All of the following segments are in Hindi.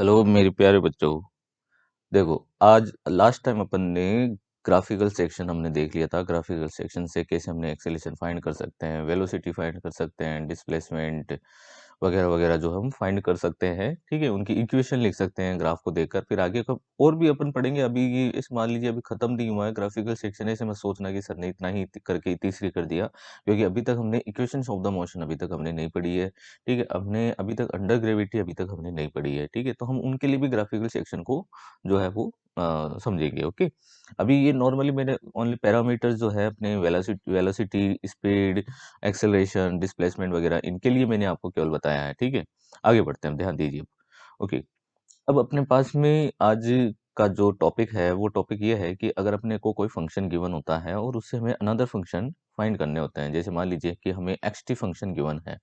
हेलो मेरे प्यारे बच्चों। देखो, आज लास्ट टाइम अपन ने ग्राफिकल सेक्शन हमने देख लिया था। ग्राफिकल सेक्शन से कैसे हमने एक्सेलेरेशन फाइंड कर सकते हैं, वेलोसिटी फाइंड कर सकते हैं, डिस्प्लेसमेंट वगैरह वगैरह जो हम फाइंड कर सकते हैं। ठीक है, उनकी इक्वेशन लिख सकते हैं ग्राफ को देखकर। फिर आगे कब और भी अपन पढ़ेंगे। अभी ये इस मान लीजिए अभी खत्म नहीं हुआ है ग्राफिकल सेक्शन, ऐसे मत सोचना कि सर ने इतना ही करके तीसरी कर दिया, क्योंकि अभी तक हमने इक्वेशंस ऑफ द मोशन अभी तक हमने नहीं पढ़ी है। ठीक है, हमने अभी तक अंडर ग्रेविटी अभी तक हमने नहीं पढ़ी है। ठीक है, तो हम उनके लिए भी ग्राफिकल सेक्शन को जो है वो समझेंगे। ओके, अभी ये नॉर्मली मैंने ओनली पैरामीटर्स जो है अपने velocity velocity speed, acceleration, displacement वगैरह, इनके लिए मैंने आपको केवल बताया है। ठीक है, आगे बढ़ते हैं, ध्यान दीजिए। ओके, अब अपने पास में आज का जो टॉपिक है वो टॉपिक ये है कि अगर अपने को कोई फंक्शन गिवन होता है और उससे हमें अनदर फंक्शन फाइंड करने होते हैं। जैसे मान लीजिए कि हमें एक्स टी फंक्शन गिवन है।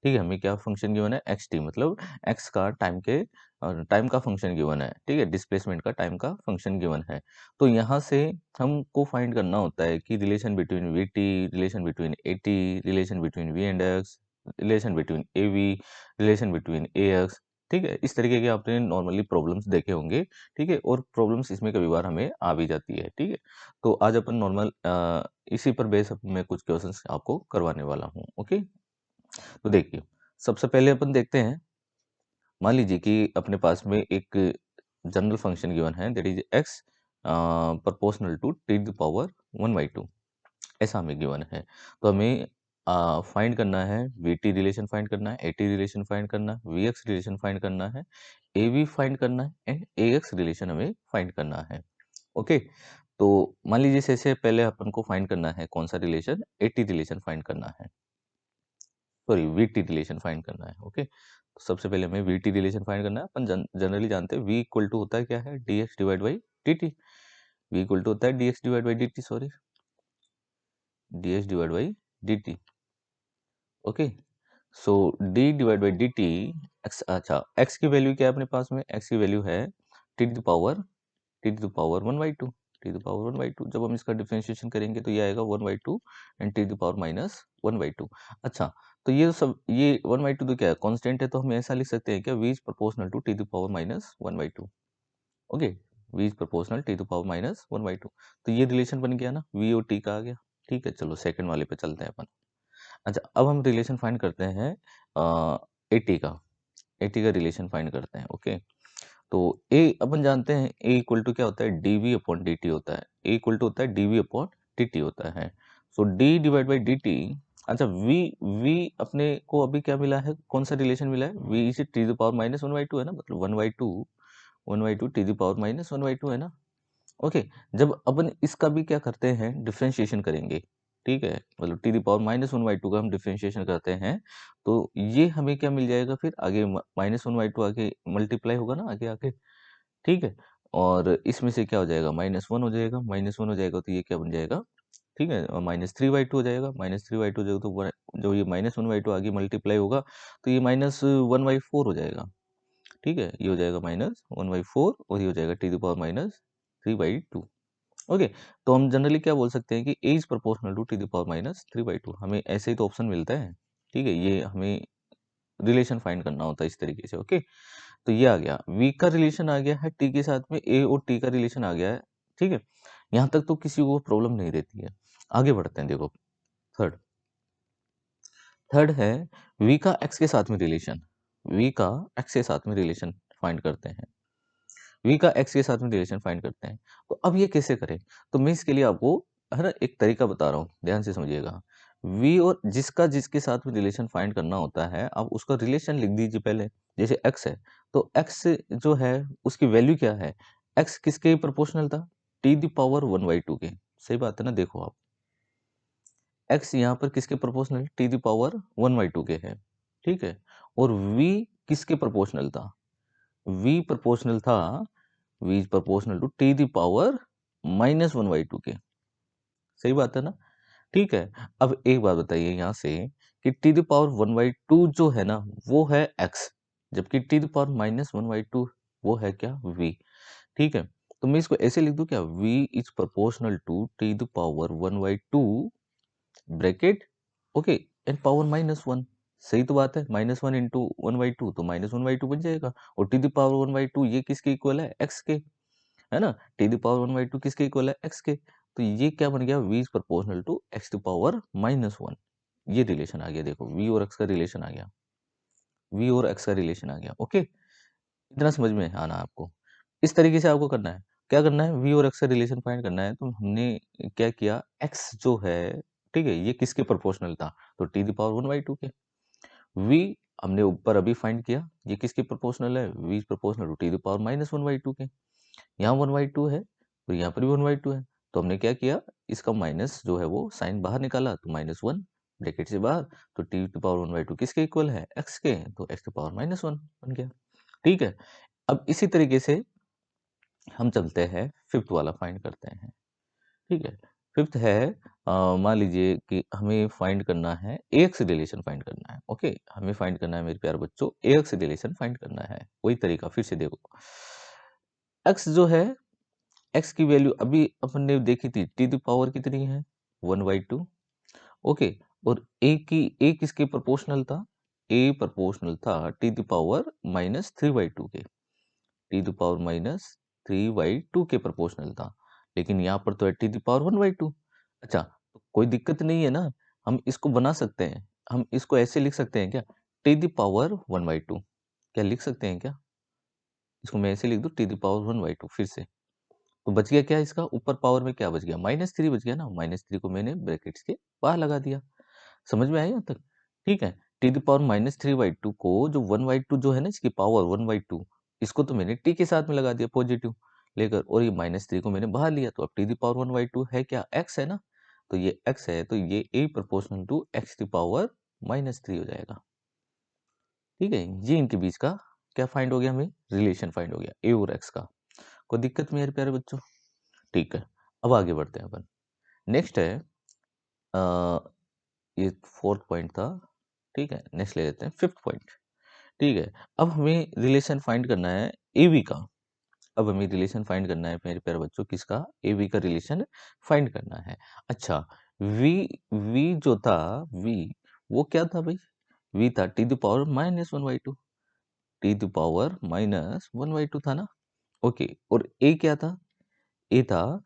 ठीक है, हमें क्या फंक्शन गिवन है, एक्स टी, मतलब एक्स का टाइम का फंक्शन गिवन है। ठीक है, डिस्प्लेसमेंट का टाइम का फंक्शन गिवन है। तो यहाँ से हमको फाइंड करना होता है कि relation between V T, relation between A T, relation between V and X, relation between A V, relation between A X. ठीक है, इस तरीके के आपने नॉर्मली प्रॉब्लम्स देखे होंगे। ठीक है, और प्रॉब्लम्स इसमें कभी बार हमें आ भी जाती है। ठीक है, तो आज अपन नॉर्मल इसी पर बेस मैं कुछ क्वेश्चंस आपको करवाने वाला हूँ। ओके, तो देखिए, सबसे पहले अपन देखते हैं। मान लीजिए कि अपने पास में एक जनरल फंक्शन गिवन है, that is X proportional to T the power 1/2, ऐसा हमें गिवन है। तो हमें फाइंड करना है, वी टी रिलेशन फाइंड करना है, ए टी रिलेशन फाइंड करना है, वी एक्स रिलेशन फाइंड करना है, ए वी फाइंड करना है एंड ए एक्स रिलेशन हमें फाइंड करना है। ओके, तो मान लीजिए जैसे पहले अपन को फाइंड करना है कौन सा रिलेशन, ए टी रिलेशन फाइंड करना है, सॉरी वीटी रिलेशन फाइंड करना है। ओके, तो सबसे पहले हमें वीटी रिलेशन फाइंड करना है। अपन जनरली जानते हैं वी इक्वल टू होता है क्या है, D x divide by D T. V equal to होता है D x divide by D T, sorry, D x divide by D T. Okay, so D divide by D T X, अच्छा एक्स की वैल्यू क्या है अपने पास में, एक्स की वैल्यू है T to the power 1/2। T to the power 1/2, जब हम इसका डिफरेंशिएशन करेंगे तो ये आएगा 1/2 and T to the power minus 1/2। अच्छा, तो ये सब ये 1/2 तो क्या है, कांस्टेंट है, तो हम ऐसा लिख सकते हैं क्या, v is proportional to T to the power minus 1/2। Okay, v is proportional T to the power minus 1/2। तो ये रिलेशन बन गया ना, v और t का आ गया। ठीक है, चलो सेकंड वाले पे चलते हैं अपन। अच्छा, अब हम रिलेशन फाइंड करते हैं एटी का, एटी का रिलेशन फाइंड करते हैं। ओके, तो ए अपन जानते हैं ए इक्वल टू क्या होता है, d v upon d t होता है। ए इक्वल टू होता है d v upon d t होता है। So D divide by D t. अच्छा, वी वी अपने को अभी क्या मिला है, कौन सा रिलेशन मिला है, V is T the power minus 1/2 है ना, मतलब 1/2 टी द पावर माइनस 1/2 है ना। ओके, जब अपन इसका भी क्या करते हैं, डिफ्रेंशिएशन करेंगे। ठीक है, मतलब टी द पावर माइनस 1/2 का हम डिफ्रेंशिएशन करते हैं, तो ये हमें क्या मिल जाएगा, फिर आगे -1/2 आगे मल्टीप्लाई होगा ना आगे आके। ठीक है, और इसमें से क्या हो जाएगा, -1 हो जाएगा, -1 हो जाएगा तो ये क्या बन जाएगा, ठीक है, -3/2 हो जाएगा। -3/2 हो जाएगा तो जो ये -1/2 आगे मल्टीप्लाई होगा तो ये -1/4 हो जाएगा। ठीक है, ये हो जाएगा -1/4 और ये हो जाएगा टी द पावर -3/2। ओके, तो हम जनरली क्या बोल सकते हैं कि a is proportional to T the power -3/2, हमें ऐसे ही तो ऑप्शन मिलता है। ठीक है, ये हमें रिलेशन फाइंड करना होता है इस तरीके से। ओके, तो ये आ गया, वी का रिलेशन आ गया है टी के साथ में, ए और टी का रिलेशन आ गया है। ठीक है, यहाँ तक तो किसी को प्रॉब्लम नहीं रहती है। आगे बढ़ते हैं, देखो थर्ड थर्ड है वी का एक्स के साथ में रिलेशन। वी का एक्स के साथ में रिलेशन फाइंड करते हैं। वी का एक्स के साथ में रिलेशन फाइंड करते हैं। तो अब ये कैसे करें, तो मैं इसके लिए आपको है ना एक तरीका बता रहा हूँ, ध्यान से समझिएगा। वी और जिसके साथ में रिलेशन फाइंड करना होता है, आप उसका रिलेशन लिख दीजिए पहले। जैसे एक्स है, तो एक्स जो है उसकी वैल्यू क्या है, एक्स किसके प्रोपोर्शनल था, टी द पावर 1/2 के। सही बात है ना, देखो आप, एक्स यहाँ पर किसके प्रोपोर्शनल, टी द पावर 1/2 के है। ठीक है, और वी किसके प्रोपोर्शनल था, वी प्रोपोर्शनल था, v is proportional to T the power -1/2 के। सही बात है ना। ठीक है, अब एक बात बताइए यहाँ से कि टी द पावर 1/2 जो है ना वो है x, जबकि टी द पावर -1/2 वो है क्या, v। ठीक है, तो मैं इसको ऐसे लिख दूं क्या, v is proportional to T the power 1/2 bracket, okay, and power -1। सही तो बात है, -1 इंटू 1/2 तो -1/2 बन जाएगा, और टी द पावर 1/2 ये किसके इक्वल है, x के, है ना? टी द पावर 1/2 किसके इक्वल है, x के। तो ये क्या बन गया, v is proportional to x to power -1। ये रिलेशन आ गया, देखो v और x का रिलेशन आ गया, v और x का रिलेशन आ गया। ओके, इतना समझ में आना आपको। इस तरीके से आपको करना है। क्या करना है, v और x का रिलेशन फाइंड करना है। तो हमने क्या किया, x जो है, ठीक है, ये किसके प्रोपोर्शनल था, तो टी द पावर 1/2 के। v हमने ऊपर अभी फाइंड किया, ये किसके प्रोपोर्शनल है, v is proportional to T the power -1/2 के। यहाँ 1/2 है, तो यहाँ पर भी 1/2 है। तो हमने क्या किया, इसका माइनस जो है वो साइन बाहर निकाला, तो -1 ब्रैकेट से बाहर, तो टी टू पावर 1/2 किसके इक्वल है, x के, तो x टू पावर -1 बन गया। ठीक है, अब इसी तरीके से हम चलते हैं, फिफ्थ वाला फाइंड करते हैं। ठीक है, फिफ्थ है, मान लीजिए कि हमें फाइंड करना है, एक्स रिलेशन फाइंड करना है। ओके, हमें फाइंड करना है मेरे प्यारे बच्चों, एक्स रिलेशन फाइंड करना है। वही तरीका फिर से देखो, एक्स जो है, एक्स की वैल्यू अभी अपन ने देखी थी, टी द पावर कितनी है, 1/2। ओके, और ए किसके प्रोपोर्शनल था, ए प्रोपोर्शनल था टी द पावर -3/2 के, टी द पावर -3/2 के प्रोपोर्शनल था। लेकिन यहाँ पर तो है टी द पावर 1/2। अच्छा, तो कोई दिक्कत नहीं है ना, हम इसको बना सकते हैं। हम इसको ऐसे लिख सकते हैं क्या, टी द पावर 1/2, क्या लिख सकते हैं क्या, इसको मैं ऐसे लिख दूं, टी द पावर 1/2 फिर से। तो बच गया क्या, इसका ऊपर पावर में क्या बच गया, -3 बच गया ना, -3 को मैंने ब्रैकेट्स के बाहर लगा दिया। समझ में आया यहाँ तक? ठीक है, टी द पावर -3/2 को, जो 1/2 जो है ना, इसकी पावर 1/2, इसको तो मैंने टी के साथ में लगा दिया पॉजिटिव लेकर, और ये -3 को मैंने बाहर लिया, तो अब टी द पावर 1/2 है क्या, x है ना, तो ये x है, तो ये a proportional to x the power -3 हो जाएगा। ठीक है, ये इनके बीच का क्या फाइंड हो गया, हमें रिलेशन फाइंड हो गया a और x का। कोई दिक्कत मेरे प्यारे बच्चों? ठीक है, अब आगे बढ़ते हैं अपन। नेक्स्ट है, अ, ये फोर्थ पॉइंट था। ठीक है, नेक्स्ट ले लेते हैं फिफ्थ पॉइंट। ठीक है, अब हमें रिलेशन फाइंड करना है एवी का। अब हमें रिलेशन फाइंड करना है मेरे प्यारे बच्चों, किसका, एवी का रिलेशन फाइंड करना है। अच्छा, वी वी जो था, वी वो क्या था भाई, वी था T the power -1/2, T the power -1/2 था ना। ओके, और ए क्या था, ए था,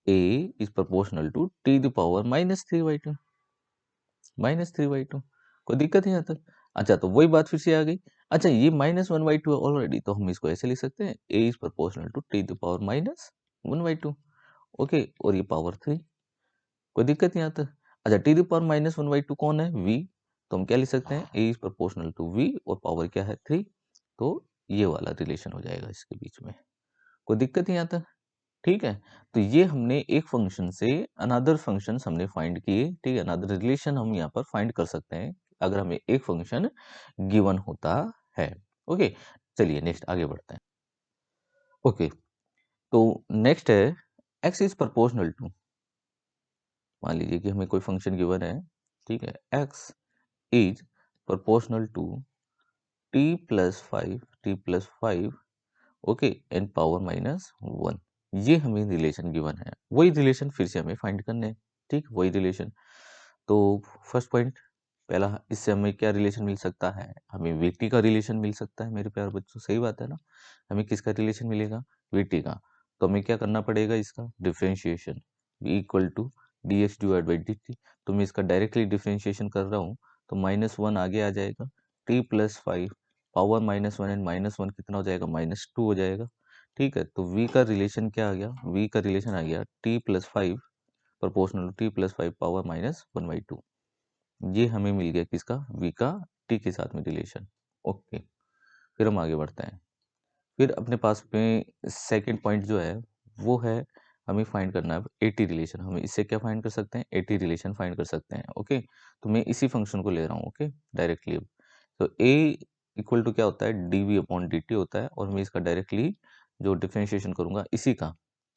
a is proportional to T the power -3/2, -3/2। कोई दिक्कत नहीं आता। अच्छा, तो वही बात फिर से आ गई। अच्छा, ये -1/2 है ऑलरेडी, तो हम इसको ऐसे लिख सकते हैं, a is proportional to T the power -1/2। Okay, और ये पावर 3, कोई दिक्कत नहीं आता। अच्छा, टी द पावर -1/2 कौन है, v, तो हम क्या लिख सकते हैं, a is proportional to v, और पावर क्या है, 3। तो ये वाला रिलेशन हो जाएगा इसके बीच में, कोई दिक्कत नहीं आता। ठीक है, तो ये हमने एक फंक्शन से अनदर फंक्शन हमने फाइंड किए। ठीक है, अनदर रिलेशन हम यहाँ पर फाइंड कर सकते हैं अगर हमें एक फंक्शन गिवन होता है। ओके, चलिए नेक्स्ट आगे बढ़ते हैं। ओके, तो नेक्स्ट है, x इज प्रोपोर्शनल टू, मान लीजिए कि हमें कोई फंक्शन गिवन है। ठीक है, x is proportional to t+5 okay, and power -1, ये हमें रिलेशन गिवन है। वही रिलेशन फिर से हमें फाइंड करने हैं। ठीक, वही रिलेशन। तो फर्स्ट पॉइंट, पहला, इससे हमें क्या रिलेशन मिल सकता है, हमें वीटी का रिलेशन मिल सकता है मेरे प्यारे बच्चों, सही बात है ना। हमें किसका रिलेशन मिलेगा, वीटी का। तो हमें क्या करना पड़ेगा, इसका differentiation, equal to D x divide by D T. तो मैं इसका डायरेक्टली डिफ्रेंशिएशन कर रहा हूँ, तो -1 आगे आ जाएगा, t+5 पावर -1 एंड -1 कितना हो जाएगा, -2 हो जाएगा। ठीक है, तो v का रिलेशन क्या आ गया, v का रिलेशन आ गया t+5 प्रोपोर्शनल t+5 पावर -1/2। ये हमें मिल गया किसका, v का t के साथ में रिलेशन। ओके, फिर हम आगे बढ़ते हैं। फिर अपने पास में सेकंड पॉइंट जो है, वो है, हमें फाइंड करना है एटी रिलेशन। हम इससे क्या फाइंड कर सकते हैं, एटी रिलेशन फाइंड कर सकते हैं। ओके, तो मैं इसी फंक्शन को ले रहा हूँ, ओके, डायरेक्टली। तो a इक्वल टू क्या होता है, dv/dt होता है, और मैं इसका डायरेक्टली जो डिफरेंशिएशन करूंगा इसी का,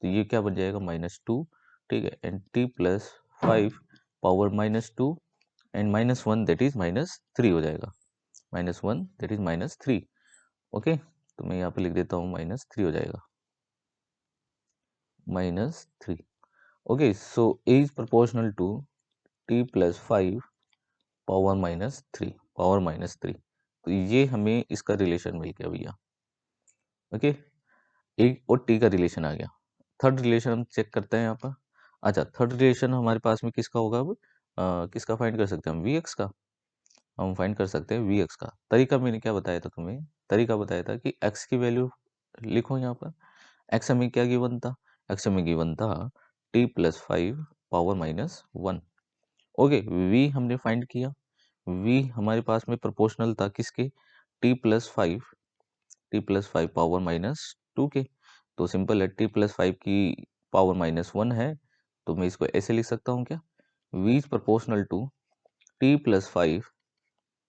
तो ये क्या बन जाएगा, -2। ठीक है, and t+5 power -2 and -1 that is -3 हो जाएगा, -1 दैट इज -3। ओके, तो मैं यहाँ पे लिख देता हूँ, -3 हो जाएगा, -3। Okay, so a is proportional to t+5 power minus three. तो ये हमें इसका रिलेशन मिल गया भैया। ओके, ए और टी का रिलेशन आ गया। थर्ड रिलेशन हम चेक करते हैं यहाँ पर। अच्छा, थर्ड रिलेशन हमारे पास में किसका होगा अब? किसका फाइंड कर सकते हैं हम? वी एक्स का। हम फाइंड कर सकते हैं वी एक्स का। तरीका मैंने क्या बताया था तुम्हें? तरीका बताया था कि एक्स की वैल्यू लिखो यहाँ पर। एक्स हमें क्या गिवन था? एक्स हमें गिवन था T plus five power minus one. Okay, V हमने फाइंड किया। वी हमारे पास में प्रोपोर्शनल था किसके? T plus five power minus two के। तो सिंपल है, टी प्लस फाइव की पावर माइनस वन है, तो मैं इसको ऐसे लिख सकता हूँ क्या? V is proportional to T plus five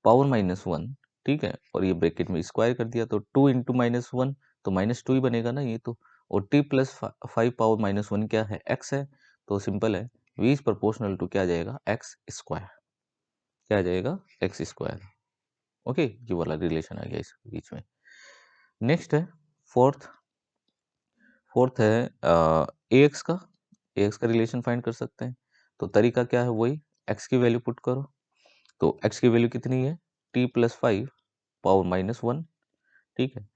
power minus one. ठीक है, और ये ब्रैकेट में स्क्वायर कर दिया, तो टू इंटू माइनस वन, तो माइनस टू ही बनेगा ना ये तो। और T plus five power minus one क्या है? एक्स है। तो सिंपल है, वी इज प्रोपोर्शनल टू क्या आ जाएगा? X square. क्या आ जाएगा? X square. ओके, ये वाला रिलेशन आ गया इस बीच में। नेक्स्ट है फोर्थ। फोर्थ है ए एक्स का। ए एक्स का रिलेशन फाइंड कर सकते हैं। तो तरीका क्या है? वही, एक्स की वैल्यू पुट करो। तो एक्स की वैल्यू कितनी है? T plus five power minus one. ठीक है,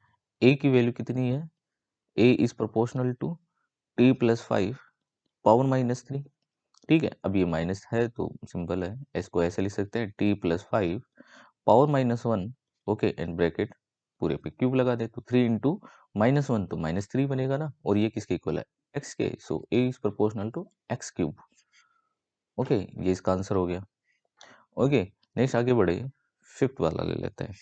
ए की वैल्यू कितनी है? A is proportional to T plus five power minus three. ठीक है, अब ये माइनस है तो सिंपल है, इसको ऐसे लिख सकते हैं t plus five power minus one. Okay, and bracket पूरे पे क्यूब लगा दे, तो थ्री इंटू माइनस वन तो माइनस थ्री बनेगा ना, और ये किसके इक्वल है? एक्स के। So a is proportional to x cube. Okay, ये इसका आंसर हो गया। ओके, नेक्स्ट आगे बढ़े, फिफ्थ वाला ले लेते हैं।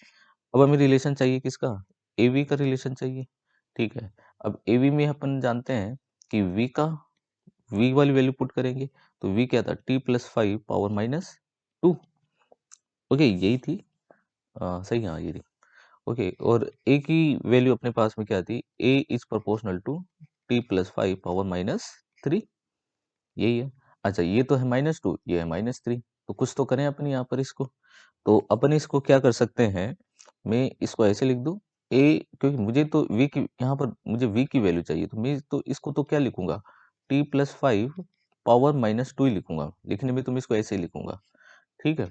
अब हमें रिलेशन चाहिए किसका? ए वी का रिलेशन चाहिए। ठीक है, अब ए वी में अपन जानते हैं कि वी का, वी वाली वैल्यू पुट करेंगे, तो वी क्या था? T plus five power minus to. Okay, यही थी। सही, हाँ ये थी। ओके, और ए की वैल्यू अपने पास में क्या थी? A is proportional to T plus five power minus three. यही है। अच्छा, ये तो है माइनस टू, ये है माइनस थ्री, तो कुछ तो करें अपन यहाँ पर इसको। तो अपन इसको क्या कर सकते हैं? मैं इसको ऐसे लिख दूं, ए, क्योंकि मुझे तो वी की, यहाँ पर मुझे वी की वैल्यू चाहिए, तो मैं तो इसको तो क्या लिखूंगा? T plus five power minus two ही लिखूंगा। लिखने में तो मैं इसको ऐसे ही लिखूंगा। ठीक है,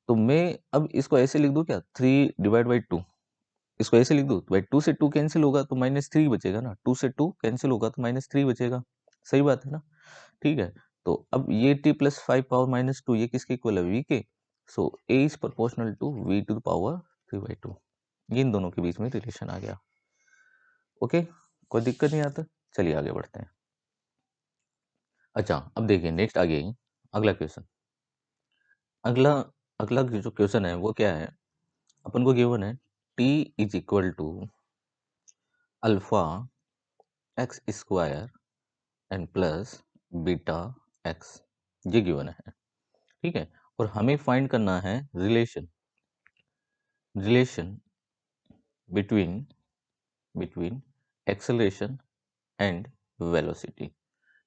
तो मैं अब इसको ऐसे लिख दूं क्या? Three divide by two. इसको ऐसे लिख दूं, तो भाई टू से टू कैंसिल होगा तो माइनस थ्री बचेगा ना, टू से टू कैंसिल होगा तो माइनस थ्री बचेगा। सही बात है ना? ठीक है, तो अब ये t plus five power minus two, ये किसके इक्वल है? वी के। So a is proportional to v to the power three by two. ये इन दोनों के बीच में रिलेशन आ गया। ओके, कोई दिक्कत नहीं आता। चलिए आगे बढ़ते हैं। अच्छा, अब देखिए नेक्स्ट आगे अगला क्वेश्चन। अगला अगला जो क्वेश्चन है वो क्या है? अपन को गिवन है T is equal to alpha X square and plus beta X. ये गिवन है। ठीक है, और हमें फाइंड करना है relation between between acceleration and velocity.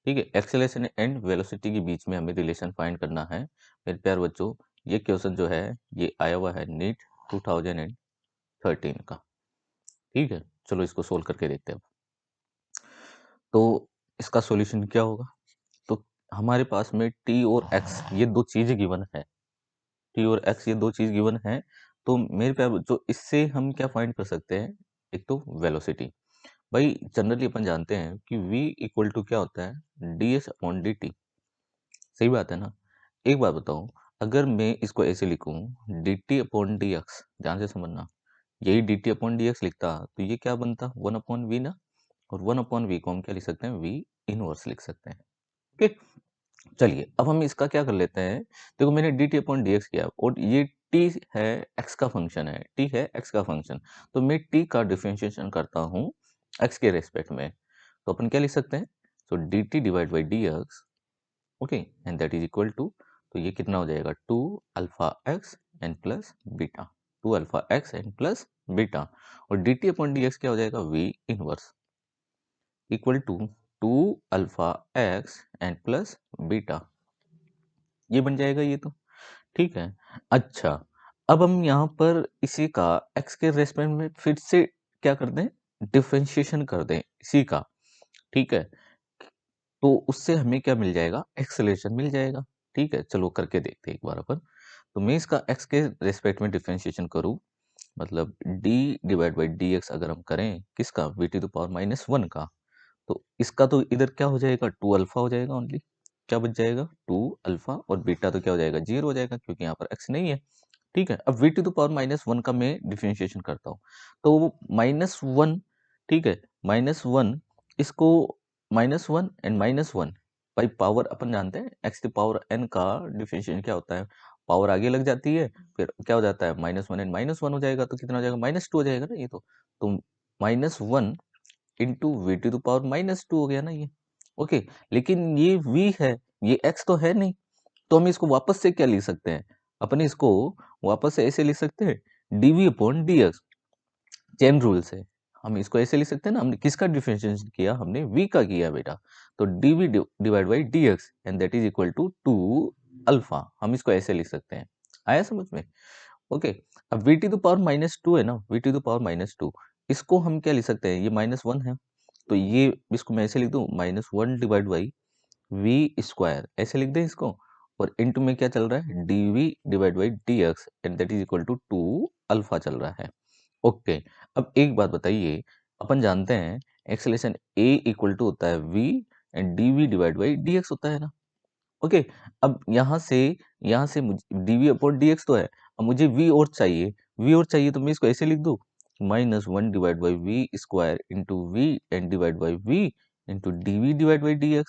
ठीक है, एक्सेलरेशन एंड वेलोसिटी के बीच में हमें रिलेशन फाइंड करना है। मेरे प्यार बच्चों, ये क्वेश्चन जो है ये आया हुआ है नीट 2013 का। ठीक है, चलो इसको सोल्व करके देखते हैं। तो इसका सॉल्यूशन क्या होगा? तो हमारे पास में टी और एक्स ये दो चीज गिवन है। टी और एक्स ये दो चीज गिवन है। तो मेरे प्यार बच्चों, इससे हम क्या फाइंड कर सकते हैं? एक तो वेलोसिटी। भाई जनरली अपन जानते हैं कि v इक्वल टू क्या होता है? D S upon d T. सही बात है ना? एक बात बताओ, अगर मैं इसको ऐसे लिखूं D t upon d x, ध्यान से समझना, यही D t upon d x लिखता तो ये क्या बनता? वन अपॉन वी ना। और वन अपॉन वी को हम क्या लिख सकते हैं? वी इनवर्स लिख सकते हैं। ओके, चलिए अब हम इसका क्या कर लेते हैं। देखो, मैंने D t upon d x किया, और ये टी है एक्स का फंक्शन है, टी है एक्स का फंक्शन। तो मैं टी का डिफरेंशिएशन करता हूँ एक्स के रेस्पेक्ट में। तो अपन क्या लिख सकते हैं? तो d t divide by d x. Okay, and that is equal to, तो ये कितना हो जाएगा? Two alpha x and plus beta. Two alpha x and plus beta. और d t upon d x क्या हो जाएगा? V inverse equal to two alpha x and plus beta. ये बन जाएगा ये तो। ठीक है, अच्छा, अब हम यहाँ पर इसी का x के रेस्पेक्ट में फिर से क्या कर दें? डिफरेंशिएशन कर दें इसी का। ठीक है, तो उससे हमें क्या मिल जाएगा? एक्सेलरेशन मिल जाएगा। ठीक है, चलो करके देखते हैं एक बार अपन। तो मैं इसका x के रेस्पेक्ट में डिफरेंशिएशन करूँ, मतलब d डिवाइड बाई dx अगर हम करें किसका v to the power minus 1 का, तो इसका तो इधर क्या हो जाएगा 2 अल्फा हो जाएगा ओनली, क्या बच जाएगा 2 अल्फा, और बीटा तो क्या हो जाएगा 0 हो जाएगा क्योंकि यहाँ पर x नहीं है। ठीक है, अब v to the power minus 1 का मैं डिफरेंशिएशन करता हूँ, तो माइनस 1, ठीक है, माइनस 1, इसको minus 1 and minus 1 by power, अपन जानते हैं x टू पावर n का डिफरेंशिएशन क्या होता है, पावर आगे लग जाती है, फिर क्या हो जाता है माइनस 1 एंड माइनस 1 हो जाएगा, तो कितना हो जाएगा माइनस 2 हो जाएगा ना ये तो minus 1 into V to the power minus 2 हो गया ना ये। ओके, लेकिन ये v है, ये x तो है नहीं, तो हम इसको वापस से क्या लिख सकते हैं, अपने इसको वापस से ऐसे लिख सकते हैं dv upon dx, chain rule से हम इसको ऐसे लिख सकते हैं ना, हमने किसका डिफरेंशिएशन किया, हमने v का किया बेटा, तो dv divide by dx and that is equal to 2 alpha, हम इसको ऐसे लिख सकते हैं। आया समझ में? ओके, अब v to the power minus 2 है ना, v to the power minus 2, इसको हम क्या लिख सकते हैं, ये माइनस 1 है, तो ये इसको मैं ऐसे लिख दूं minus 1 divide by V square, ऐसे लिख दें इसको, और इनटू में क्या चल रहा है dv divide by dx and that is equal to 2 alpha चल रहा है। ओके, अब एक बात बताइए, अपन जानते हैं एक्सेलेरेशन a इक्वल टू होता है v and dv divide by dx होता है ना। ओके, अब यहाँ से मुझे dv अपॉन dx तो है, अब मुझे v और चाहिए तो मैं इसको ऐसे लिख दूं minus 1 divide by V square into V and divide by V into dv divide by dx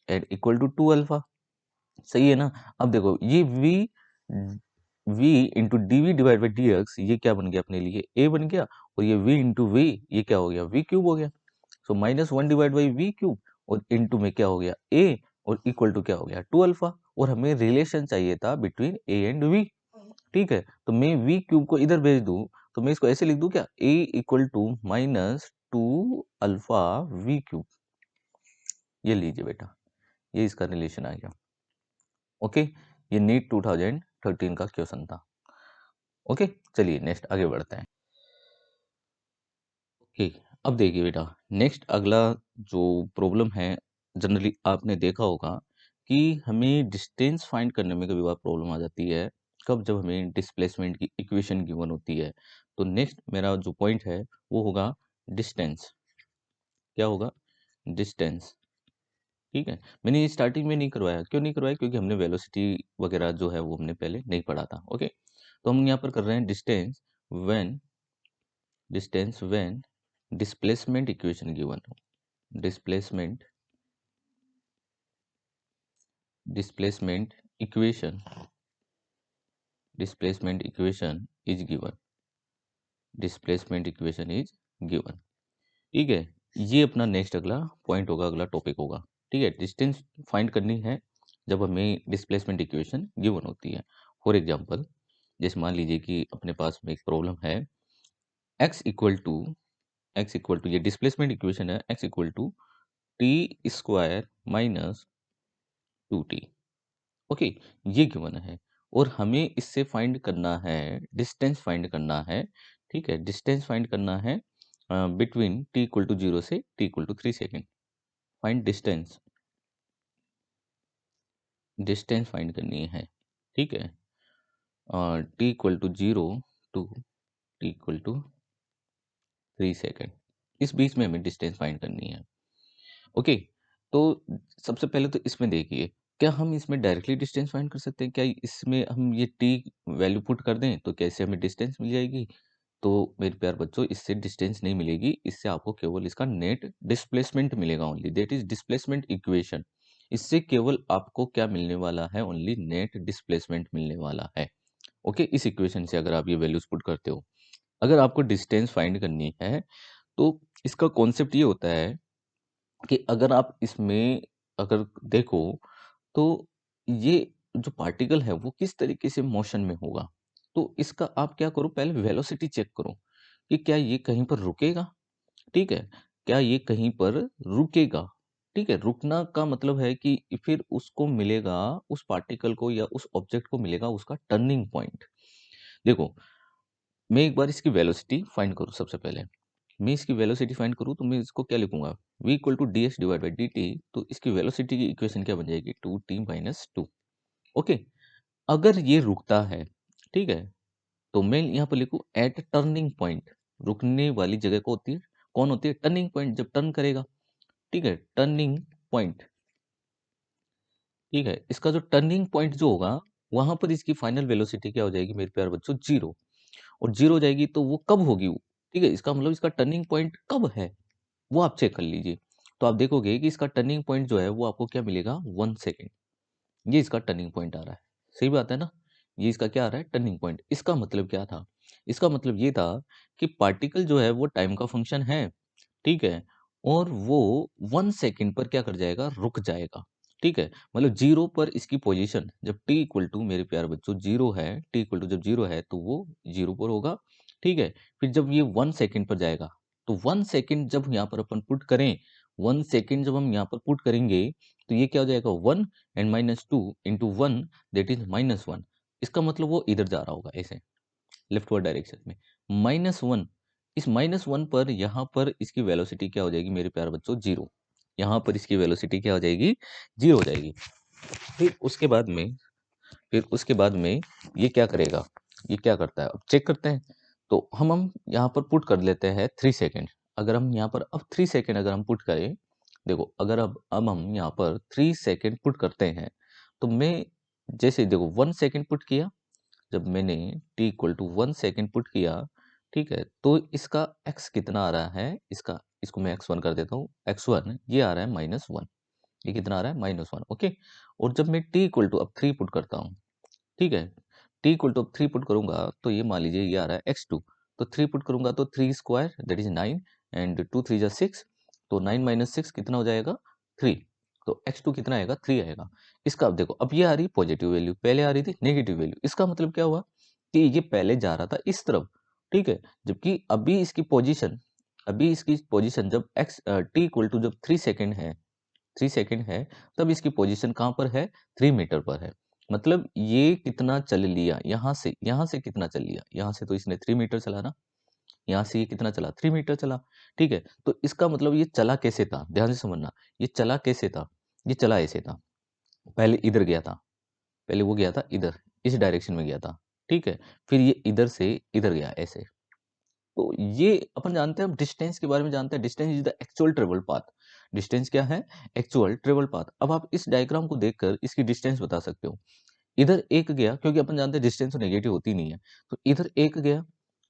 and equal to 2 alpha. सही है ना? अब देखो ये v into dv divide by dx ये क्या बन गया अपने लिए a बन गया, और ये v इंटू v ये क्या हो गया v क्यूब हो गया। So minus 1 divide by V cube और इंटू में क्या हो गया a और इक्वल टू क्या हो गया 2 अल्फा, और हमें रिलेशन चाहिए था बिटवीन a एंड v। ठीक है, तो मैं v क्यूब को इधर भेज दूं, तो मैं इसको ऐसे लिख दूं क्या a equal to minus 2 alpha v cube, ये लीजिए बेटा, ये इसका रिलेशन आ गया। ओके, ये नीट 2013 का क्वेश्चन था। ओके, चलिए नेक्स्ट आगे बढ़ते हैं। ओके, अब देखिए बेटा, नेक्स्ट अगला जो प्रॉब्लम है, जनरली आपने देखा होगा कि हमें डिस्टेंस फाइंड करने में कभी बार प्रॉब्लम आ जाती है, कब, जब हमें डिस्प्लेसमेंट की इक्वेशन गिवन होती है। तो नेक्स्ट मेरा जो पॉइंट है वो होगा डिस्टेंस। क्या होगा? डिस्टेंस। ठीक है, मैंने स्टार्टिंग में नहीं करवाया, क्यों नहीं करवाया, क्योंकि हमने वेलोसिटी वगैरह जो है वो हमने पहले नहीं पढ़ा था। ओके, तो हम यहाँ पर कर रहे हैं व्हेन डिस्प्लेसमेंट इक्वेशन गिवन हो, displacement displacement equation displacement equation is given, displacement equation is given. ठीक है, ये अपना नेक्स्ट अगला पॉइंट होगा, अगला टॉपिक होगा। ठीक है, डिस्टेंस फाइंड करनी है जब हमें डिस्प्लेसमेंट इक्वेशन गिवन होती है। फॉर एग्जांपल, जैसे मान लीजिए कि अपने पास में एक प्रॉब्लम है, x इक्वल टू ये डिस्प्लेसमेंट इक्वेशन है, x equal to T square minus 2t। Okay, ये गिवन है और हमें इससे फाइंड करना है, डिस्टेंस फाइंड करना है। ठीक है, डिस्टेंस फाइंड करना है बिटवीन t इक्वल टू 0 से t equal to 3 second. Find distance, distance find करनी है। ठीक है, t equal to 0 to t equal to 3 second, इस बीच में हमें डिस्टेंस फाइंड करनी है। ओके, तो सबसे पहले तो इसमें देखिए, क्या हम इसमें डायरेक्टली डिस्टेंस फाइंड कर सकते हैं? क्या इसमें हम ये t वैल्यू पुट कर दें तो कैसे हमें डिस्टेंस मिल जाएगी? तो मेरे प्यारे बच्चों, इससे डिस्टेंस नहीं मिलेगी, इससे आपको केवल इसका नेट डिस्प्लेसमेंट मिलेगा only, that is displacement equation. इससे केवल आपको क्या मिलने वाला है? ओनली नेट डिस्प्लेसमेंट मिलने वाला है। ओके, इस इक्वेशन से अगर आप ये वैल्यूज पुट करते हो, अगर आपको डिस्टेंस फाइंड करनी है तो इसका कॉन्सेप्ट ये होता है कि अगर आप इसमें अगर देखो तो ये जो पार्टिकल है वो किस तरीके से मोशन में होगा। तो इसका आप क्या करो, पहले वेलोसिटी चेक करो कि क्या ये कहीं पर रुकेगा। ठीक है, क्या ये कहीं पर रुकेगा? ठीक है, रुकना का मतलब है कि फिर उसको मिलेगा, उस पार्टिकल को या उस ऑब्जेक्ट को मिलेगा उसका टर्निंग पॉइंट। देखो, मैं एक बार इसकी वेलोसिटी फाइंड करूँ, सबसे पहले मैं इसकी वेलोसिटी फाइंड करूँ तो मैं इसको क्या लिखूंगा, v equal to D S divide by D T. तो इसकी वेलोसिटी की इक्वेशन क्या बन जाएगी, 2t माइनस 2। ओके, अगर ये रुकता है, ठीक है, तो मैं यहाँ पर लिखूँ एट टर्निंग पॉइंट, रुकने वाली जगह को होती है, कौन होती है? टर्निंग पॉइंट, जब टर्न करेगा, ठीक है, टर्निंग पॉइंट, ठीक है, इसका जो टर्निंग पॉइंट जो होगा, वहां पर इसकी फाइनल वेलोसिटी क्या हो जाएगी मेरे प्यारे बच्चों? 0। और 0 हो जाएगी तो वो कब होगी वो? ठीक है, इसका मतलब इसका टर्निंग पॉइंट कब है, वो आप चेक कर लीजिए। तो आप देखोगे कि इसका टर्निंग पॉइंट जो है वो आपको क्या मिलेगा? 1 सेकेंड। ये इसका टर्निंग पॉइंट आ रहा है। सही बात है ना? ये इसका क्या आ रहा है? Turning point. इसका मतलब क्या था? इसका मतलब ये था कि पार्टिकल जो है वो टाइम का फंक्शन है, ठीक है? और वो 1 सेकंड पर क्या कर जाएगा? रुक जाएगा, ठीक है? मतलब 0 पर इसकी पोजीशन जब t इक्वल टू मेरे प्यारे बच्चों 0 है, t इक्वल टू जब 0 है तो वो 0 पर होगा, ठीक है? फिर जब ये 1 सेकंड पर जाएगा, तो 1 सेकंड जब यहाँ पर अपन पुट करें, 1 सेकंड जब हम यहाँ पर पुट करेंगे, तो ये क्या हो जाएगा? 1 and minus 2 into 1 that is -1। इसका मतलब वो इधर जा रहा होगा ऐसे, लेफ्टवर्ड डायरेक्शन में। -1, इस -1 पर यहाँ पर इसकी वेलोसिटी क्या हो जाएगी मेरे प्यारे बच्चों? 0। यहाँ पर इसकी वेलोसिटी क्या हो जाएगी? 0 हो जाएगी। फिर उसके बाद में ये क्या करेगा? ये क्या करता है? अब चेक करते हैं। तो हम यहाँ पर पुट कर लेते हैं 3 सेकंड। अगर हम यहाँ पर अब 3 सेकंड अगर हम पुट करें, देखो अगर अब हम यहाँ पर 3 सेकंड पुट करते हैं, तो मैं जैसे देखो 1 सेकंड पुट किया, जब मैंने t equal to 1 second put किया, ठीक है, तो इसका x कितना आ रहा है? इसको मैं x1 कर देता हूँ। x1 ये आ रहा है -1। ये कितना आ रहा है? -1। ओके। और जब मैं t इक्वल टू अब 3 पुट करता हूँ, ठीक है, t इक्वल टू अब 3 पुट करूंगा तो ये मान लीजिए ये आ रहा है x2। तो 3 पुट करूंगा तो 3 स्क्वायर दैट इज 9 एंड 2 3 जा 6। तो 9 माइनस 6 कितना हो जाएगा? 3। तो x2 कितना आएगा? 3 आएगा। इसका अब देखो, अब ये आ रही पॉजिटिव वैल्यू, पहले आ रही थी नेगेटिव वैल्यू। इसका मतलब क्या हुआ कि ये पहले जा रहा था इस तरफ, ठीक है, जबकि अभी इसकी पोजीशन जब t इक्वल टू जब 3 सेकेंड है, 3 सेकेंड है, तब इसकी पोजीशन कहाँ पर है? 3 मीटर पर है। मतलब ये कितना चल लिया? यहाँ से कितना चल लिया? यहाँ से तो इसने 3 मीटर चला ना, यहाँ से ये कितना चला? 3 मीटर चला, ठीक है? तो इसका मतलब ये चला कैसे था? ध्यान से समझना, ये चला कैसे था? ये चला ऐसे था, पहले इधर गया था, पहले वो गया था इधर, इस डायरेक्शन में गया था, ठीक है? फिर ये इधर से इधर गया ऐसे। तो ये अपन जानते हैं, हम डिस्टेंस के बारे में जानते हैं, distance is the actual travel path. Distance क्या है? Actual travel path. अब आप इस डायग्राम को देखकर इसकी डिस्टेंस बता सकते हो। इधर एक गया, क्योंकि अपन जानते हैं डिस्टेंस तो नेगेटिव होती नहीं है, तो इधर एक गया,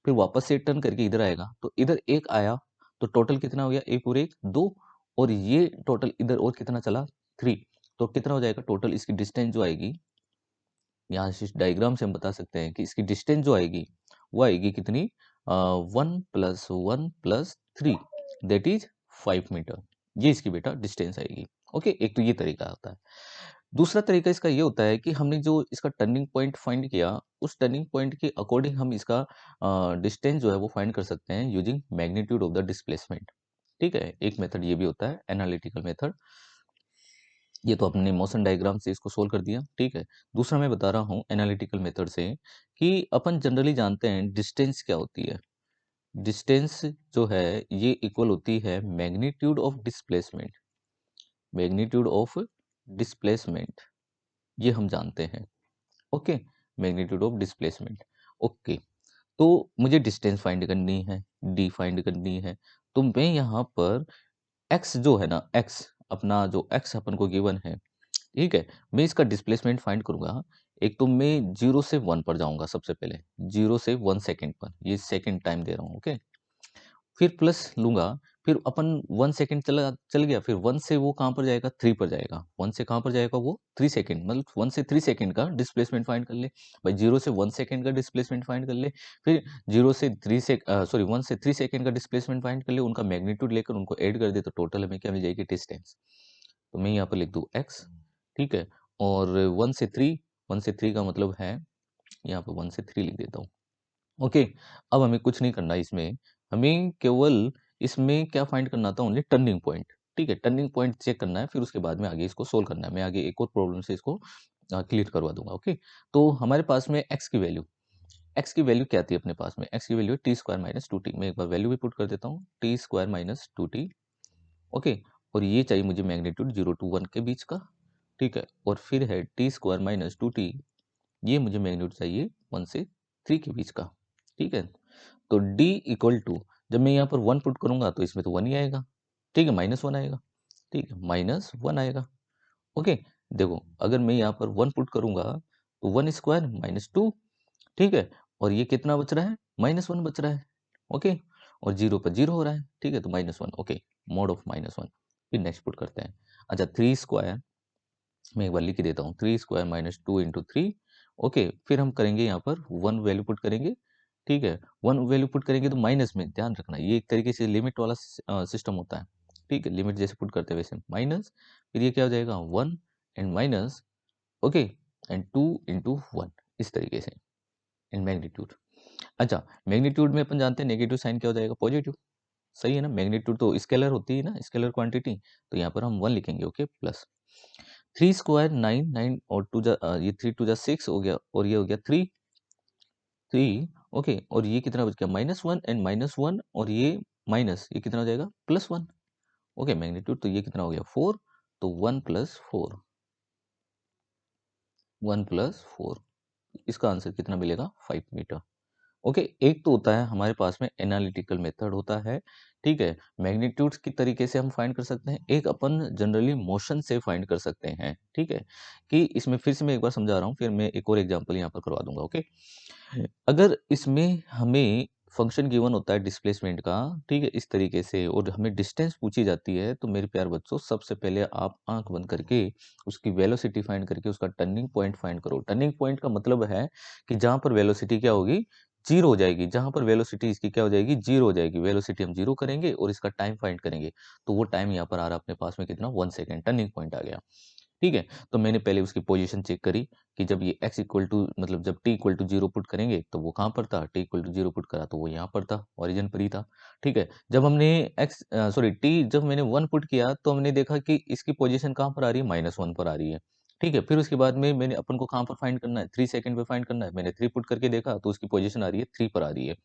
फिर वापस से टर्न करके इधर आएगा, तो इधर एक आया, तो टोटल कितना हो गया? एक और एक दो, और ये टोटल इधर और कितना चला? 3। तो कितना हो जाएगा टोटल इसकी डिस्टेंस जो आएगी? यहाँ से इस डायग्राम से हम बता सकते हैं कि इसकी डिस्टेंस जो आएगी वो आएगी कितनी? 1 + 1 + 3 दैट इज 5 मीटर। ये इसकी बेटा डिस्टेंस आएगी। ओके, एक तो ये तरीका होता है। दूसरा तरीका इसका ये होता है कि हमने जो इसका टर्निंग पॉइंट फाइंड किया, उस टर्निंग पॉइंट के अकॉर्डिंग हम इसका डिस्टेंस जो है वो फाइंड कर सकते हैं using magnitude of the displacement. ठीक है, एक मेथड ये भी होता है एनालिटिकल मेथड। ये तो अपने मोशन डायग्राम से इसको सोल्व कर दिया, ठीक है। दूसरा मैं बता रहा हूँ एनालिटिकल मेथड से कि अपन जनरली जानते हैं डिस्टेंस क्या होती है। डिस्टेंस जो है ये इक्वल होती है magnitude of displacement. Magnitude of displacement ये हम जानते हैं। Okay, magnitude of displacement. Okay, तो मुझे डिस्टेंस फाइंड करनी है, डी फाइंड करनी है, तो मैं यहाँ पर एक्स जो है ना, एक्स अपना जो एक्स अपन को गिवन है, ठीक है, मैं इसका डिस्प्लेसमेंट फाइंड करूंगा। एक तो मैं 0 से 1 पर जाऊंगा सबसे पहले, 0 से 1 सेकेंड पर, ये सेकेंड टाइम दे रहा हूँ, ओके। फिर प्लस लूंगा, फिर अपन 1 सेकेंड चला चल गया, फिर 1 से वो कहाँ पर जाएगा? 3 पर जाएगा। 1 से कहाँ पर जाएगा वो? 3 सेकेंड, मतलब 1 से 3 सेकेंड का डिस्प्लेसमेंट फाइंड कर ले भाई। 0 से 1 सेकेंड का डिस्प्लेसमेंट फाइंड कर ले, फिर 0 से 3 से सॉरी 1 से 3 सेकेंड का डिस्प्लेसमेंट फाइंड कर ले, उनका मैग्नीट्यूड लेकर उनको ऐड कर दे, तो टोटल हमें क्या मिल जाएगी? डिस्टेंस। तो मैं यहाँ पर लिख दूँ एक्स, ठीक है, और 1 से 3 का मतलब है, यहाँ पे 1 से 3 लिख देता हूँ। ओके, अब हमें कुछ नहीं करना इसमें, हमें केवल इसमें क्या फाइंड करना था? Only turning point. ठीक है, टर्निंग पॉइंट चेक करना है, फिर उसके बाद में आगे इसको सोल्व करना है। मैं आगे एक और प्रॉब्लम से इसको क्लियर करवा दूंगा। ओके, तो हमारे पास में एक्स की वैल्यू क्या थी अपने पास में? एक्स की वैल्यू टी स्क्वायर माइनस 2टी। मैं एक बार वैल्यू भी पुट कर देता हूँ, टी स्क्वायर माइनस 2टी। ओके, और ये चाहिए मुझे मैग्नीट्यूड 0 to 1 के बीच का, ठीक है, और फिर है टी स्क्वायर माइनस 2टी ये मुझे मैग्नीट्यूड चाहिए 1 से 3 के बीच का, ठीक है। तो d इक्वल टू, जब मैं यहाँ पर 1 पुट करूँगा तो इसमें तो 1 ही आएगा, ठीक है, -1 आएगा, ठीक है, -1 आएगा। ओके, देखो अगर मैं यहाँ पर 1 पुट करूँगा तो 1 स्क्वायर -2, ठीक है, और ये कितना बच रहा है, -1 बच रहा है, ओके, और 0 पर 0 हो रहा है, ठीक है, तो -1, ओके, mod ऑफ -1। फिर नेक्स्ट पुट करते हैं। अच्छा, 3 स्क्वायर, मैं एक बार लिख ही देता हूँ, 3 स्क्वायर -2 इंटू 3, ओके, फिर हम करेंगे यहाँ पर 1 वैल्यू पुट करेंगे, ठीक है, 1 वैल्यू पुट करेंगे तो माइनस में, ध्यान रखना ये एक तरीके से लिमिट वाला सिस्टम होता है, ठीक है, लिमिट जैसे पुट करते हैं वैसे माइनस, फिर ये क्या हो जाएगा 1 and minus, okay, and 2 into 1, इस तरीके से, एंड मैग्नीट्यूड। अच्छा, मैग्नीट्यूड में अपन जानते हैं नेगेटिव साइन क्या हो जाएगा, पॉजिटिव, सही है ना, मैग्नीट्यूड तो स्केलर होती है ना, स्केलर क्वांटिटी, तो यहाँ पर हम 1 लिखेंगे, ओके, प्लस 3 स्क्वायर 9, 9 और 2 ये 3 2 6 हो गया, और ये हो गया 3, 3, ओके, और ये कितना बच गया -1 एंड -1, और ये माइनस, ये कितना हो जाएगा +1, ओके, मैग्नीट्यूड, तो ये कितना हो गया 4, तो 1 + 4, 1 + 4, इसका आंसर कितना मिलेगा 5 मीटर। ओके, एक तो होता है हमारे पास में एनालिटिकल मेथड होता है, ठीक है, मैग्नीट्यूड्स की तरीके से हम फाइंड कर सकते हैं, एक अपन जनरली मोशन से फाइंड कर सकते हैं, ठीक है, कि इसमें फिर से मैं एक बार समझा रहा हूँ, फिर मैं एक और एग्जांपल यहाँ पर करवा दूंगा, ओके। अगर इसमें हमें फंक्शन गिवन होता है डिस्प्लेसमेंट का, ठीक है, इस तरीके से, और हमें डिस्टेंस पूछी जाती है, तो मेरे प्यारे बच्चों सबसे पहले आप आंख बंद करके उसकी वेलोसिटी फाइंड करके उसका टर्निंग पॉइंट फाइंड करो। टर्निंग पॉइंट का मतलब है कि जहां पर वेलोसिटी क्या होगी, जीरो हो जाएगी, जहां पर वेलोसिटी इसकी क्या हो जाएगी, जीरो हो जाएगी, वेलोसिटी हम जीरो करेंगे और इसका टाइम फाइंड करेंगे, तो वो टाइम यहाँ पर आ रहा है अपने पास में कितना, 1 सेकेंड, टर्निंग पॉइंट आ गया, ठीक है। तो मैंने पहले उसकी पोजीशन चेक करी कि जब ये x इक्वल टू, मतलब जब t इक्वल टू 0 पुट करेंगे तो वो कहाँ पर था, t इक्वल टू 0 पुट करा तो वो यहाँ पर था, ओरिजिन पर ही था, ठीक है। जब हमने t जब मैंने 1 पुट किया तो हमने देखा कि इसकी पोजीशन कहाँ पर आ रही है, -1 पर आ रही है, ठीक है। फिर उसके बाद में मैंने अपन को कहाँ पर फाइंड करना है, 3 सेकंड पे फाइंड करना है, मैंने 3 पुट करके देखा तो उसकी पोजीशन आ रही है 3 पर आ रही है,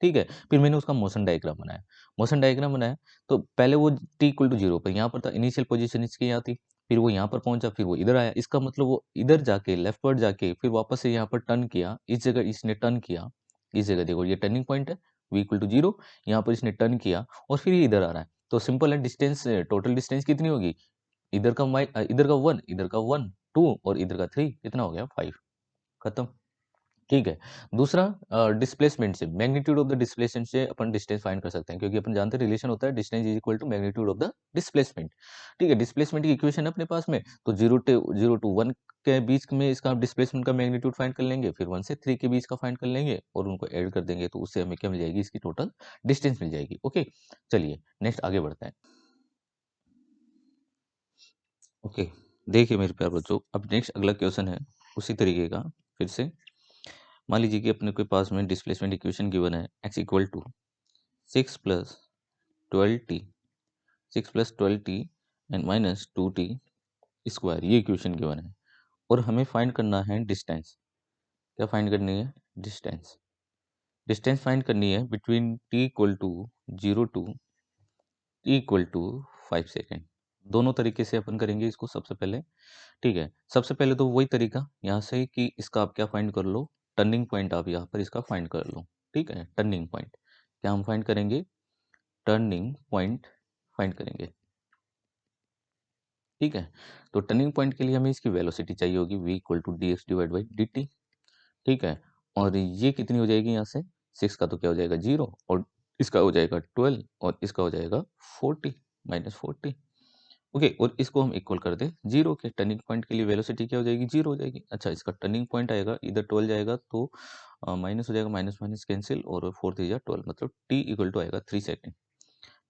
ठीक है। फिर मैंने उसका मोशन डायग्राम बनाया, मोशन डायग्राम बनाया, तो पहले वो t इक्वल टू 0 पर यहाँ पर था, इनिशियल पोजीशन इसकी यहाँ थी, फिर वो यहाँ पर पहुंचा, फिर वो इधर आया, इसका मतलब वो इधर जाके लेफ्टवर्ड जाके फिर वापस से यहाँ पर टर्न किया, इस जगह इसने टर्न किया, इस जगह देखो ये टर्निंग पॉइंट है, v इक्वल टू 0, यहाँ पर इसने टर्न किया और फिर ये इधर आ रहा है, तो सिंपल है, डिस्टेंस, टोटल डिस्टेंस कितनी होगी, इधर का 1, इधर का 1 2 और इधर का 3, कितना हो गया 5, खत्म, ठीक है। दूसरा, डिस्प्लेसमेंट से, मैग्नीट्यूड ऑफ द डिस्प्लेसमेंट से अपन डिस्टेंस फाइंड कर सकते हैं, क्योंकि अपन जानते हैं रिलेशन होता है distance is equal to magnitude of the displacement, ठीक है। डिस्प्लेसमेंट की इक्वेशन है अपने पास में, तो 0 टू 1 के बीच में इसका डिस्प्लेसमेंट का मैग्नीट्यूड फाइंड कर लेंगे, फिर 1 से 3 के बीच का फाइंड कर लेंगे और उनको ऐड कर देंगे, तो उससे हमें क्या मिल जाएगी, इसकी टोटल डिस्टेंस मिल जाएगी, ओके। चलिए नेक्स्ट आगे बढ़ते हैं, ओके। देखिए मेरे प्यारे बच्चों, अब नेक्स्ट अगला क्वेश्चन है उसी तरीके का, फिर से मान लीजिए कि अपने के पास में डिस्प्लेसमेंट इक्वेशन गिवन है, x equal to 6 plus 12t, 6 plus 12t and minus 2t square, ये इक्वेशन गिवन है, और हमें फाइंड करना है डिस्टेंस। क्या फाइंड करनी है, डिस्टेंस, डिस्टेंस फाइंड करनी है between t equal to 0 to t equal to 5 second. दोनों तरीके से अपन करेंगे इसको, सबसे पहले, ठीक है, सबसे पहले तो वही तरीका यहाँ से कि इसका आप क्या फाइंड कर लो, टर्निंग पॉइंट आप यहाँ पर इसका फाइंड कर लो, ठीक है, टर्निंग पॉइंट क्या हम फाइंड करेंगे, टर्निंग पॉइंट फाइंड करेंगे, ठीक है। तो टर्निंग पॉइंट के लिए हमें इसकी वेलोसिटी चाहिए होगी, v equal to D x divide by D t, ठीक है, और ये कितनी हो जाएगी यहाँ से, 6 का तो क्या हो जाएगा 0, और इसका हो जाएगा 12 और इसका हो जाएगा 40, -40, ओके, और इसको हम इक्वल कर दें 0 के, टर्निंग पॉइंट के लिए वेलोसिटी क्या हो जाएगी, 0 हो जाएगी। अच्छा, इसका टर्निंग पॉइंट आएगा, इधर 12 जाएगा तो माइनस हो जाएगा, माइनस माइनस कैंसिल, और 4 3 12, मतलब t इक्वल टू आएगा 3 सेकेंड,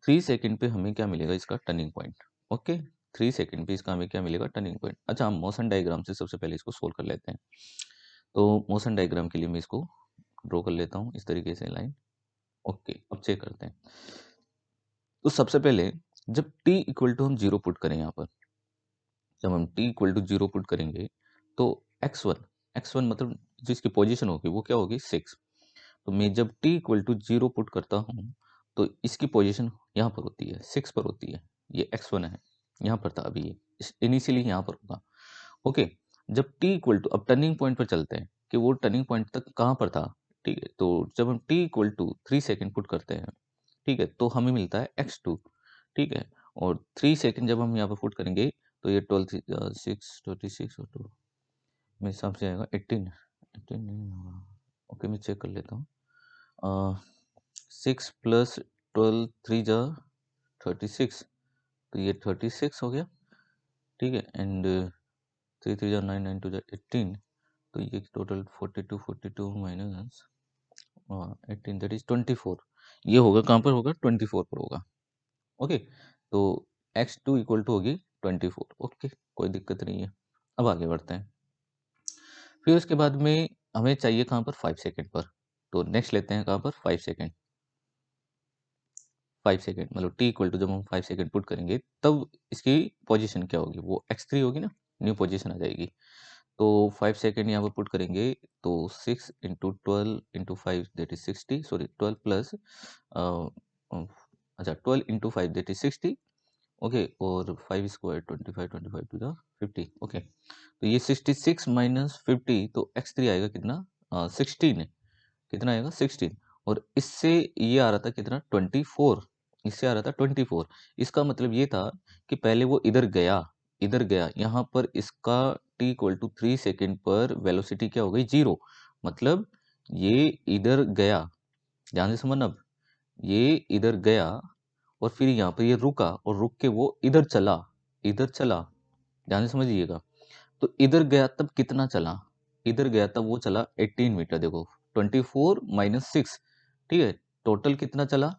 3 सेकंड पे हमें क्या मिलेगा, इसका टर्निंग पॉइंट, ओके, 3 सेकंड पे इसका हमें क्या मिलेगा, टर्निंग पॉइंट। अच्छा, हम मोशन डायग्राम से सबसे पहले इसको सोल्व कर लेते हैं, तो मोशन डायग्राम के लिए मैं इसको ड्रॉ कर लेता हूँ इस तरीके से लाइन, ओके। अब चेक करते हैं, तो सबसे पहले जब t इक्वल टू हम 0 पुट करें, यहाँ पर जब हम t इक्वल टू 0 पुट करेंगे तो x1 मतलब जो इसकी पोजीशन होगी वो क्या होगी 6, तो मैं जब t इक्वल टू 0 पुट करता हूँ तो इसकी पोजीशन यहाँ पर होती है, 6 पर होती है, ये x1 है, यहाँ पर था, अभी ये इनिशियली यहाँ पर होगा, ओके। जब t इक्वल टू, अब टर्निंग पॉइंट पर चलते हैं, कि वो टर्निंग पॉइंट तक कहाँ पर था, ठीक है। तो जब हम t equal to 3 second put करते हैं, ठीक है, तो हमें मिलता है x2, ठीक है। और 3 सेकंड जब हम यहाँ पर पुट करेंगे तो ये 12 6 26 और 2 मेरे हिसाब से आएगा 18 नहीं होगा, ओके मैं चेक कर लेता हूँ। 6 प्लस 12 3 जा 36, तो ये 36 हो गया, ठीक है। एंड 3 3 जा 9 9 2 जा 18, तो ये टोटल 42 माइनस 18 दैट इज 24, ये होगा कहाँ पर होगा 24 पर होगा, ओके। तो x2 इक्वल टू होगी 24, ओके कोई दिक्कत नहीं है। अब आगे बढ़ते हैं, फिर उसके बाद में हमें चाहिए कहाँ पर 5 सेकेंड पर, तो नेक्स्ट लेते हैं कहाँ पर 5 सेकेंड, 5 सेकेंड मतलब t इक्वल टू जब हम 5 सेकेंड पुट करेंगे तब इसकी पोजीशन क्या होगी, वो x3 होगी ना, न्यू पोजीशन आ जाएगी। तो 5 सेकेंड यहाँ पर पुट करेंगे तो 6 into 12 into 5 that is 60, sorry 12 plus अच्छा 12 इंटू 5 दैट इज 60, ओके। और 5 स्क्वायर 25 टू द 50, ओके। तो ये 66 माइनस 50, तो x3 आएगा कितना 16, कितना आएगा 16। और इससे ये आ रहा था कितना 24, इससे आ रहा था 24। इसका मतलब ये था कि पहले वो इधर गया यहाँ पर इसका t इक्वल टू 3 सेकेंड पर वेलोसिटी क्या हो गई 0, मतलब ये इधर गया, ध्यान से समझना। अब ये इधर गया और फिर यहाँ पर ये रुका और रुक के वो इधर चला, ध्यान से समझिएगा। तो इधर गया तब कितना चला, इधर गया तब वो चला 18 मीटर, देखो 24 माइनस 6, ठीक है, टोटल कितना चला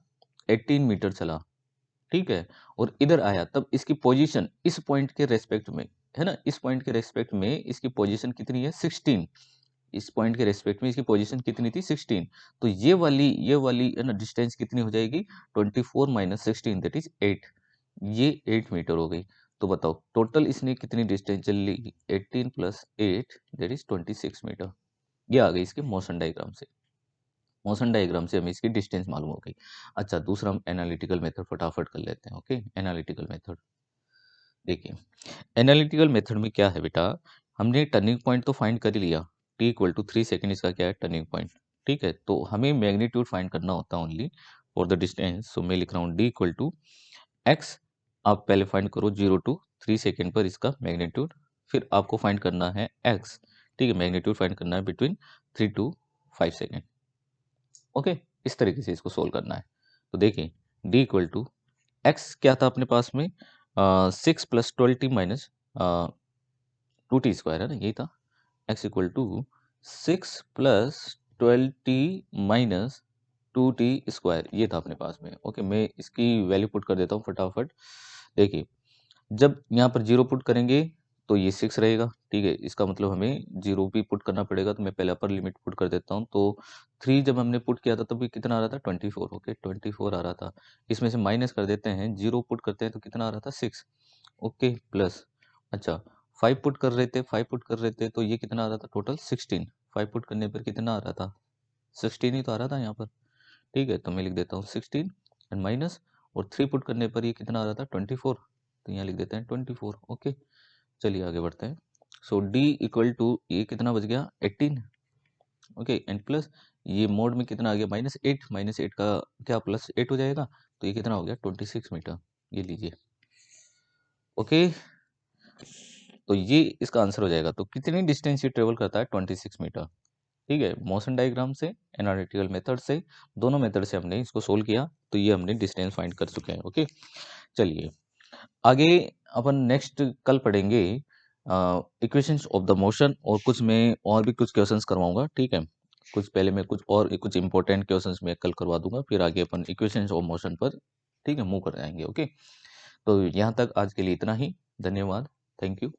18 मीटर चला, ठीक है। और इधर आया तब इसकी पोजीशन इस पॉइंट के रेस्पेक्ट में है ना, इस पॉइंट के रेस्पेक्ट में इसकी पोजीशन कितनी है 16, इस पॉइंट के रेस्पेक्ट में इसकी पोजीशन कितनी थी 16। तो ये वाली है ना डिस्टेंस कितनी हो जाएगी 24 माइनस 16 दैट इज 8, ये 8 मीटर हो गई। तो बताओ टोटल इसने कितनी डिस्टेंस चल ली 18 प्लस 8 दैट इज 26 मीटर। ये आ गई इसके मोशन डायग्राम से, मोशन डायग्राम से हमें इसकी डिस्टेंस मालूम हो गई। अच्छा दूसरा हम एनालिटिकल मेथड फटाफट कर लेते हैं, ओके। एनालिटिकल मेथड देखिए, एनालिटिकल मेथड में क्या है बेटा, हमने टर्निंग पॉइंट तो फाइंड कर ही लिया, t इक्वल टू 3 सेकेंड इसका क्या है टर्निंग पॉइंट, ठीक है। तो हमें मैग्नीट्यूड फाइंड करना होता है ओनली फॉर द डिस्टेंस, सो मैं लिख रहा हूँ d इक्वल टू x, आप पहले फाइंड करो 0 टू 3 सेकेंड पर इसका मैग्नीट्यूड, फिर आपको फाइंड करना है x, ठीक है, मैग्नीट्यूड फाइंड करना है बिटवीन 3 टू 5 सेकेंड, ओके। इस तरीके से इसको सोल्व करना है। तो देखिए d इक्वल टू x क्या था अपने पास में 6 plus 12t minus 2t square है ना, यही था। x equal to 6 plus 12t minus 2t square, ये था अपने पास में, ओके। मैं इसकी वैल्यू पुट कर देता हूँ फटाफट। देखिए जब यहाँ पर 0 पुट करेंगे तो ये 6 रहेगा, ठीक है। इसका मतलब हमें 0 भी पुट करना पड़ेगा, तो मैं पहले अपर लिमिट पुट कर देता हूँ। तो 3 जब हमने पुट किया था तब भी कितना आ रहा था 24, ओके 24 आ रहा था। इसमें से माइनस कर देते हैं, 0 पुट करते हैं तो कितना आ रहा था 6, ओके प्लस। अच्छा 5 पुट कर रहे थे, 5 पुट कर रहे थे तो ये कितना आ रहा था टोटल 16, 5 पुट करने पर कितना आ रहा था 16 ही तो आ रहा था यहाँ पर, ठीक है। तो मैं लिख देता हूँ 16 एंड माइनस, और 3 पुट करने पर ये कितना आ रहा था 24, तो यहाँ लिख देते हैं 24, ओके। चलिए आगे बढ़ते हैं। सो डी इक्वल टू ये कितना बच गया 18, ओके एंड प्लस ये मोड में कितना आ गया -8, -8 का क्या प्लस 8 हो जाएगा, तो ये कितना हो गया 26 मीटर, ये लीजिए, ओके। तो ये इसका आंसर हो जाएगा। तो कितनी डिस्टेंस ये ट्रेवल करता है 26 मीटर, ठीक है। मोशन डायग्राम से, एनालिटिकल मेथड से, दोनों मेथड से हमने इसको सोल्व किया, तो ये हमने डिस्टेंस फाइंड कर चुके हैं, ओके। चलिए आगे अपन नेक्स्ट कल पढ़ेंगे इक्वेशंस ऑफ द मोशन, और कुछ मैं और भी कुछ क्वेश्चंस करवाऊंगा, ठीक है। कुछ पहले मैं कुछ इंपॉर्टेंट क्वेश्चंस मैं कल करवा दूंगा, फिर आगे अपन इक्वेशंस ऑफ मोशन पर, ठीक है, मूव कर जाएंगे, ओके। तो यहाँ तक आज के लिए इतना ही, धन्यवाद, थैंक यू।